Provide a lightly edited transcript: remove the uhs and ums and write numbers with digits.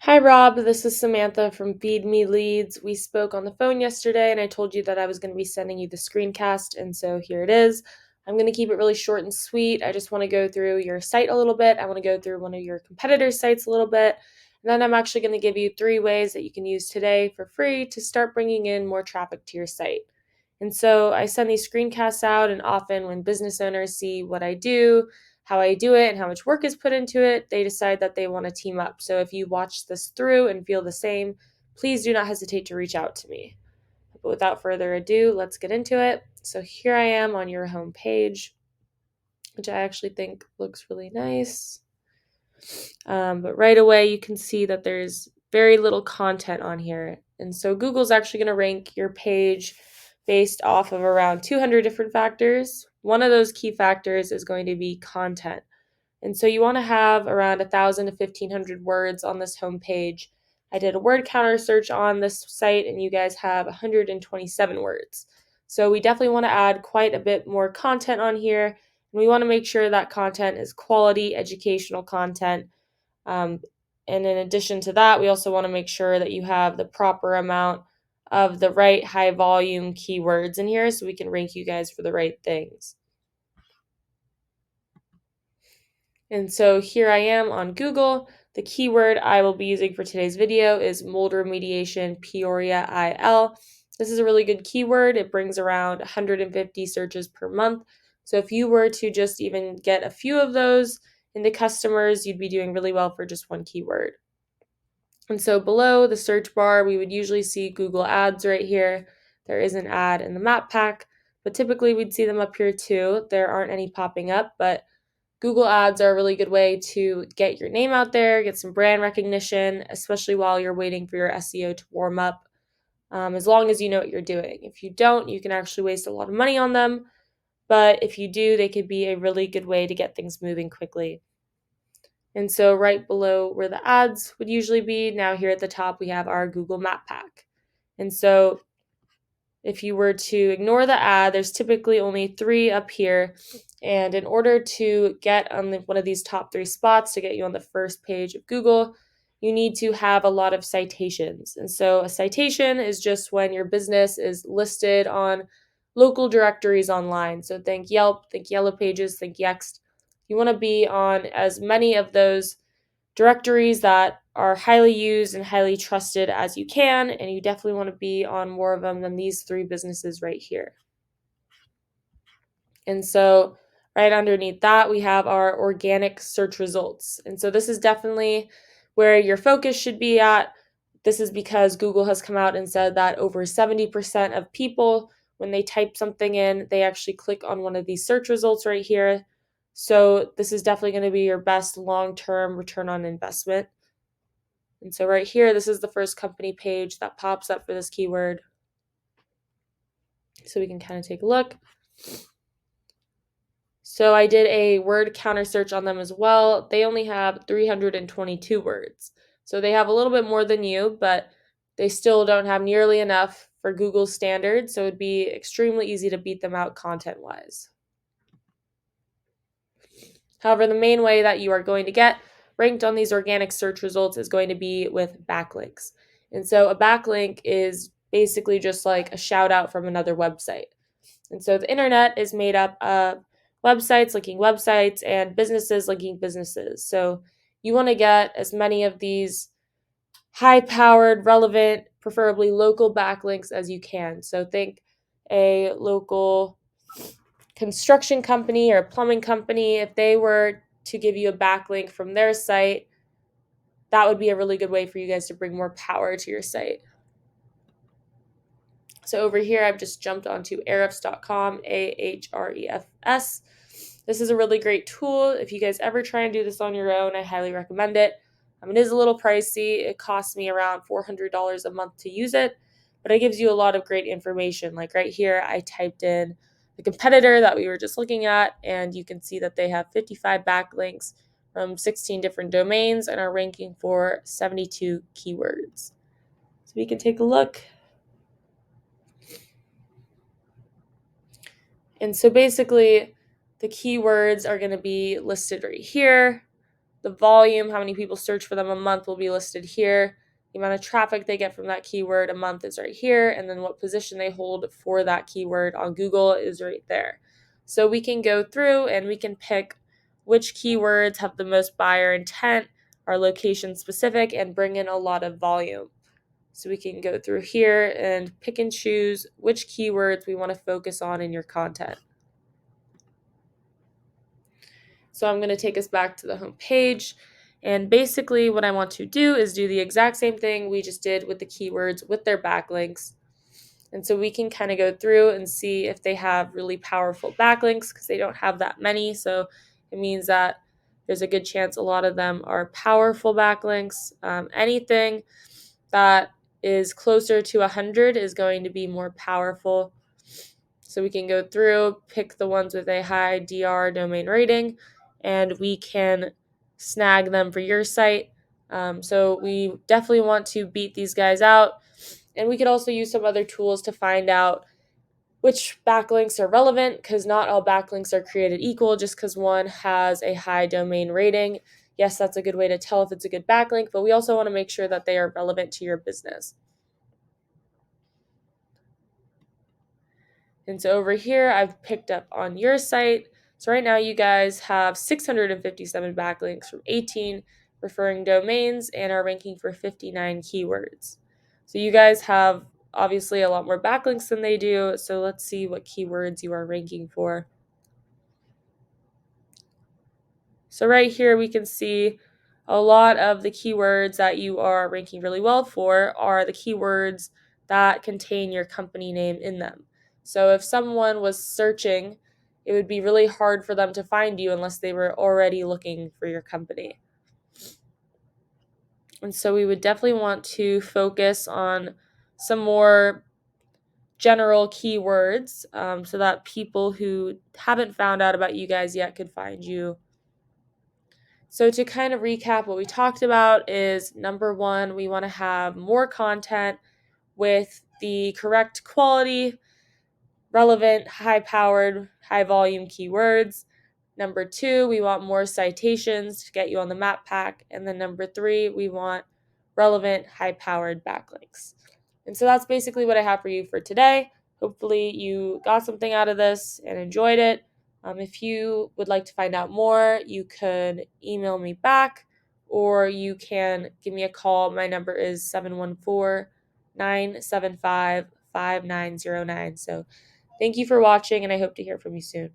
Hi, Rob. This is Samantha from Feed Me Leads. We spoke on the phone yesterday, and I told you that I was going to be sending you the screencast, and so here it is. I'm going to keep it really short and sweet. I just want to go through your site a little bit. I want to go through one of your competitors' sites a little bit, and then I'm actually going to give you 3 ways that you can use today for free to start bringing in more traffic to your site. And so I send these screencasts out, and often when business owners see what I do, how I do it, and how much work is put into it, they decide that they want to team up. So if you watch this through and feel the same, please do not hesitate to reach out to me. But without further ado, let's get into it. So here I am on your home page, which I actually think looks really nice. But right away, you can see that there's very little content on here. And so Google's actually going to rank your page based off of around 200 different factors. One of those key factors is going to be content. And so you want to have around 1,000 to 1,500 words on this homepage. I did a word counter search on this site, and you guys have 127 words. So we definitely want to add quite a bit more content on here. And we want to make sure that content is quality educational content. Um, and in addition to that, we also want to make sure that you have the proper amount of the right high volume keywords in here so we can rank you guys for the right things. And so here I am on Google. The keyword I will be using for today's video is mold remediation Peoria IL. This is a really good keyword. It brings around 150 searches per month. So if you were to just even get a few of those into customers, you'd be doing really well for just one keyword. And so below the search bar, we would usually see Google Ads right here. There is an ad in the map pack, but typically we'd see them up here too. There aren't any popping up, but Google Ads are a really good way to get your name out there, get some brand recognition, especially while you're waiting for your SEO to warm up, as long as you know what you're doing. If you don't, you can actually waste a lot of money on them, but if you do, they could be a really good way to get things moving quickly. And so right below where the ads would usually be, now here at the top, we have our Google Map Pack. And so if you were to ignore the ad, there's typically only 3 up here. And in order to get on one of these top 3 spots to get you on the first page of Google, you need to have a lot of citations. And so a citation is just when your business is listed on local directories online. So think Yelp, think Yellow Pages, think Yext. You want to be on as many of those directories that are highly used and highly trusted as you can, and you definitely want to be on more of them than these 3 businesses right here. And so right underneath that, we have our organic search results. And so this is definitely where your focus should be at. This is because Google has come out and said that over 70% of people, when they type something in, they actually click on one of these search results right here. So this is definitely going to be your best long-term return on investment. And so right here, this is the first company page that pops up for this keyword. So we can kind of take a look. So I did a word counter search on them as well. They only have 322 words. So they have a little bit more than you, but they still don't have nearly enough for Google's standards. So it'd be extremely easy to beat them out content-wise. However, the main way that you are going to get ranked on these organic search results is going to be with backlinks. And so a backlink is basically just like a shout out from another website. And so the internet is made up of websites linking websites and businesses linking businesses. So you want to get as many of these high powered, relevant, preferably local backlinks as you can. So think a local construction company or a plumbing company, if they were to give you a backlink from their site, that would be a really good way for you guys to bring more power to your site. So over here, I've just jumped onto ahrefs.com, Ahrefs. This is a really great tool. If you guys ever try and do this on your own, I highly recommend it. It is a little pricey. It costs me around $400 a month to use it, but it gives you a lot of great information. Like right here, I typed in the competitor that we were just looking at, and you can see that they have 55 backlinks from 16 different domains and are ranking for 72 keywords. So we can take a look. And so basically, the keywords are going to be listed right here. The volume, how many people search for them a month, will be listed here. The amount of traffic they get from that keyword a month is right here, and then what position they hold for that keyword on Google is right there. So we can go through and we can pick which keywords have the most buyer intent, are location specific, and bring in a lot of volume. So we can go through here and pick and choose which keywords we want to focus on in your content. So I'm going to take us back to the home page. And basically what I want to do is do the exact same thing we just did with the keywords with their backlinks. And so we can kind of go through and see if they have really powerful backlinks, because they don't have that many. So it means that there's a good chance a lot of them are powerful backlinks. Anything that is closer to 100 is going to be more powerful. So we can go through, pick the ones with a high DR domain rating, and we can snag them for your site. So we definitely want to beat these guys out. And we could also use some other tools to find out which backlinks are relevant, because not all backlinks are created equal just because one has a high domain rating. Yes, that's a good way to tell if it's a good backlink, but we also want to make sure that they are relevant to your business. And so over here, I've picked up on your site. So right now you guys have 657 backlinks from 18 referring domains and are ranking for 59 keywords. So you guys have obviously a lot more backlinks than they do. So let's see what keywords you are ranking for. So right here we can see a lot of the keywords that you are ranking really well for are the keywords that contain your company name in them. So if someone was searching, it would be really hard for them to find you unless they were already looking for your company. And so we would definitely want to focus on some more general keywords, so that people who haven't found out about you guys yet could find you. So to kind of recap, what we talked about is, number one, we want to have more content with the correct quality, relevant, high-powered, high-volume keywords. Number two, we want more citations to get you on the map pack. And then number three, we want relevant, high-powered backlinks. And so that's basically what I have for you for today. Hopefully you got something out of this and enjoyed it. If you would like to find out more, you could email me back, or you can give me a call. My number is 714-975-5909. So thank you for watching, and I hope to hear from you soon.